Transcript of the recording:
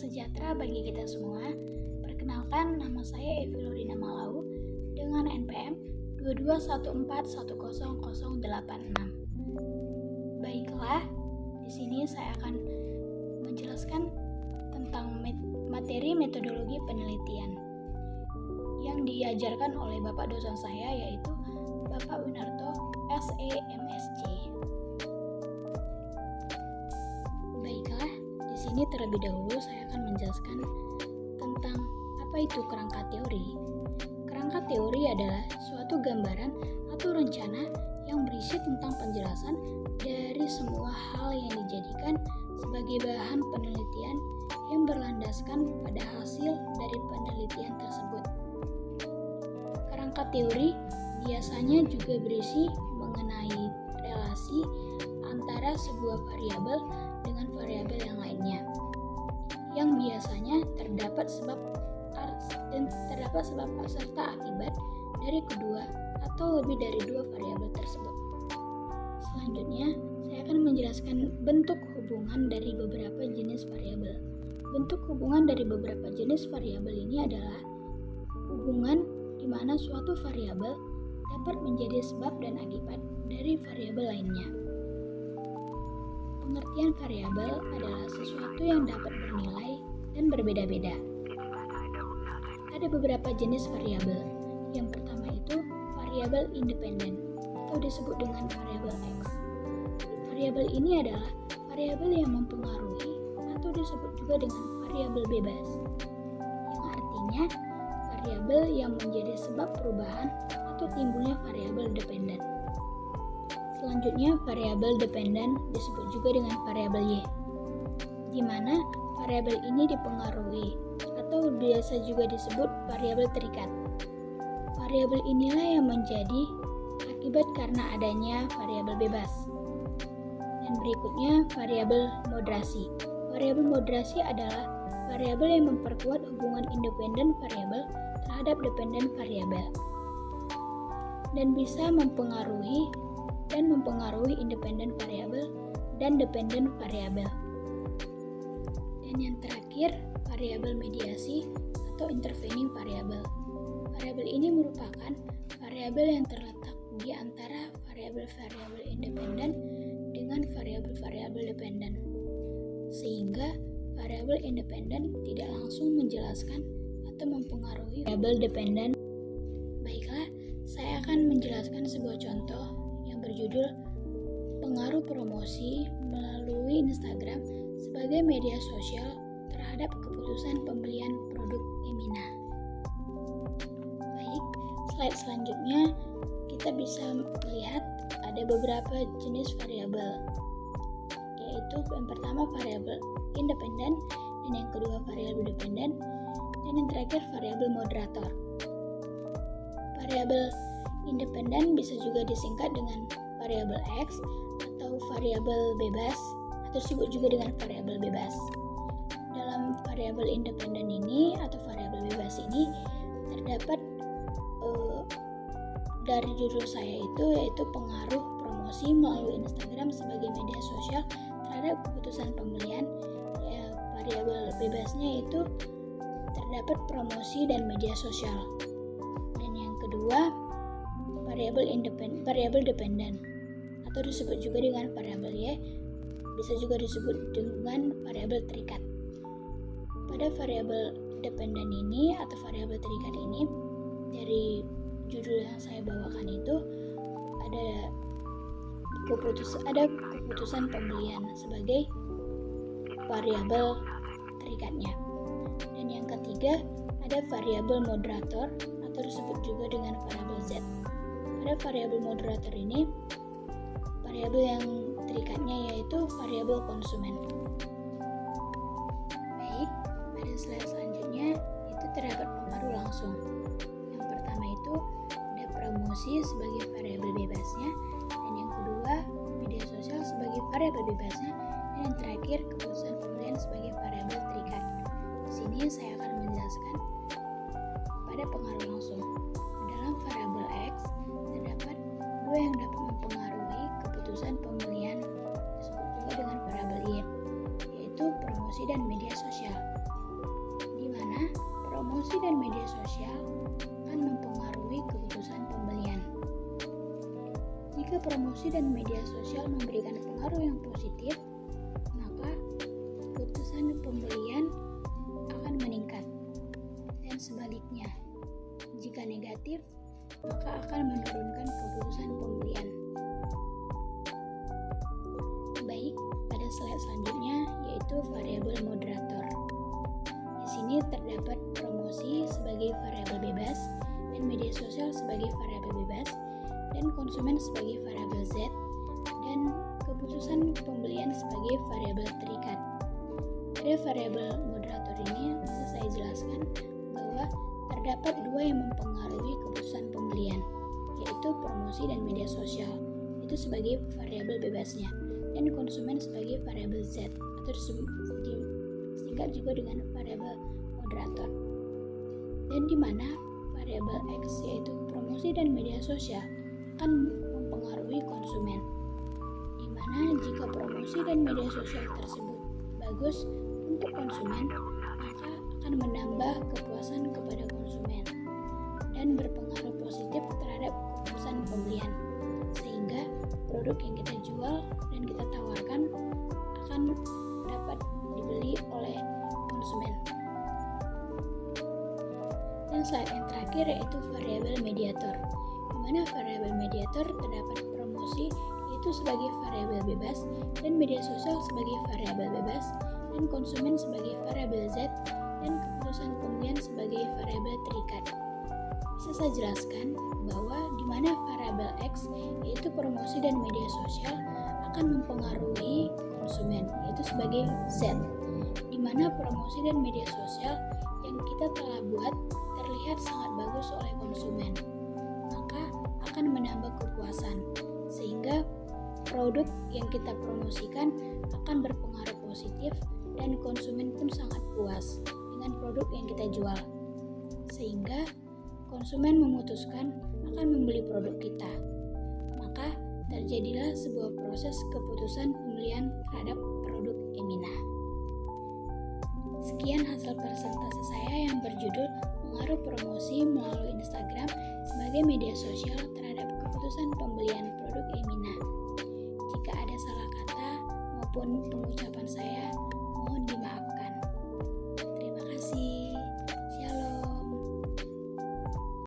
sejahtera bagi kita semua. Perkenalkan, nama saya Evi Lorina Malau dengan NPM 2214100086. Baiklah, di sini saya akan menjelaskan tentang materi metodologi penelitian yang diajarkan oleh Bapak dosen saya, yaitu Bapak Winarto SEMSC. Baiklah, di sini terlebih dahulu saya akan menjelaskan tentang apa itu kerangka teori. Kerangka teori adalah suatu gambaran atau rencana yang berisi tentang penjelasan dari semua hal yang dijadikan sebagai bahan penelitian yang berlandaskan pada hasil dari penelitian tersebut. Kerangka teori biasanya juga berisi mengenai relasi antara sebuah variabel dengan variabel yang lainnya, yang biasanya terdapat sebab serta akibat dari kedua atau lebih dari dua variabel tersebut. Selanjutnya, saya akan menjelaskan bentuk hubungan dari beberapa jenis variabel. Bentuk hubungan dari beberapa jenis variabel ini adalah hubungan di mana suatu variabel dapat menjadi sebab dan akibat dari variabel lainnya. Pengertian variabel adalah sesuatu yang dapat bernilai dan berbeda-beda. Ada beberapa jenis variabel. Yang pertama itu variabel independen atau disebut dengan variabel X. Variabel ini adalah variabel yang mempengaruhi atau disebut juga dengan variabel bebas, yang artinya variabel yang menjadi sebab perubahan atau timbulnya variabel dependen. Selanjutnya, variabel dependen disebut juga dengan variabel Y, di mana variabel ini dipengaruhi atau biasa juga disebut variabel terikat. Variabel inilah yang menjadi akibat karena adanya variabel bebas. Dan berikutnya, variabel moderasi. Variabel moderasi adalah variabel yang memperkuat hubungan independen variabel terhadap dependen variabel dan bisa mempengaruhi independen variabel dan dependen variabel. Dan yang terakhir, variabel mediasi atau intervening variabel. Variabel ini merupakan variabel yang terletak di antara variabel-variabel independen dengan variabel-variabel dependen, sehingga variabel independen tidak langsung menjelaskan atau mempengaruhi variabel dependen. Baiklah, saya akan menjelaskan sebuah contoh yang berjudul pengaruh promosi melalui Instagram sebagai media sosial terhadap keputusan pembelian produk Emina. Baik, slide selanjutnya kita bisa melihat ada beberapa jenis variabel, yaitu yang pertama variabel independen, dan yang kedua variabel dependen, dan yang terakhir variabel moderator. Variabel independen bisa juga disingkat dengan variabel X atau variabel bebas, atau disebut juga dengan variabel bebas. Dalam variabel independen ini atau variabel bebas ini terdapat dari judul saya itu, yaitu pengaruh promosi melalui Instagram sebagai media sosial terhadap keputusan pembelian. Variabel bebasnya itu terdapat promosi dan media sosial. Dan yang kedua, variabel dependen atau disebut juga dengan variabel Y, bisa juga disebut dengan variabel terikat. Pada variabel dependen ini atau variabel terikat ini, dari judul yang saya bawakan itu ada keputusan pembelian sebagai variabel terikatnya. Dan yang ketiga, ada variabel moderator atau disebut juga dengan variabel Z. Pada variabel moderator ini, variabel yang terikatnya yaitu variabel konsumen. Baik, pada slide selanjutnya itu terdapat pengaruh langsung. Yang pertama itu ada promosi sebagai variabel bebasnya, dan yang kedua media sosial sebagai variabel bebasnya, dan yang terakhir keputusan pembelian sebagai variabel terikat. Di sini saya akan menjelaskan pada pengaruh langsung. Dalam variabel X terdapat dua yang dapat mempengaruhi keputusan pembelian, disebut juga dengan variabel Y, yaitu promosi dan media sosial. promosi dan media sosial akan mempengaruhi keputusan pembelian. Jika promosi dan media sosial memberikan pengaruh yang positif, maka keputusan pembelian akan meningkat. Dan sebaliknya, jika negatif, maka akan menurunkan keputusan pembelian. Baik, pada slide selanjutnya yaitu variabel moderator. Di sini terdapat promosi sebagai variabel bebas dan media sosial sebagai variabel bebas dan konsumen sebagai variabel Z dan keputusan pembelian sebagai variabel terikat. Pada variabel moderator ini bisa saya jelaskan bahwa terdapat dua yang mempengaruhi keputusan pembelian, yaitu promosi dan media sosial, itu sebagai variabel bebasnya, dan konsumen sebagai variabel Z atau disingkat juga dengan variabel moderator. Dan di mana variabel X yaitu promosi dan media sosial akan mempengaruhi konsumen. Di mana jika promosi dan media sosial tersebut bagus untuk konsumen, maka akan menambah kepuasan kepada konsumen dan berpengaruh positif terhadap keputusan pembelian, sehingga produk yang kita jual dan kita tawarkan akan dapat dibeli oleh konsumen. Dan slide yang terakhir yaitu variabel mediator, di mana variabel mediator terdapat promosi yaitu sebagai variabel bebas dan media sosial sebagai variabel bebas dan konsumen sebagai variabel Z dan keputusan pembelian sebagai variabel terikat. Bisa saya jelaskan bahwa di mana variabel X yaitu promosi dan media sosial akan mempengaruhi konsumen yaitu sebagai Z, di mana promosi dan media sosial yang kita telah buat terlihat sangat bagus oleh konsumen, maka akan menambah kepuasan sehingga produk yang kita promosikan akan berpengaruh positif dan konsumen pun sangat puas dengan produk yang kita jual, sehingga konsumen memutuskan akan membeli produk kita. Maka terjadilah sebuah proses keputusan pembelian terhadap produk Emina. Sekian hasil presentasi saya yang berjudul pengaruh promosi melalui Instagram sebagai media sosial terhadap keputusan pembelian produk Emina. Jika ada salah kata maupun pengucapan saya, mohon dimaafkan.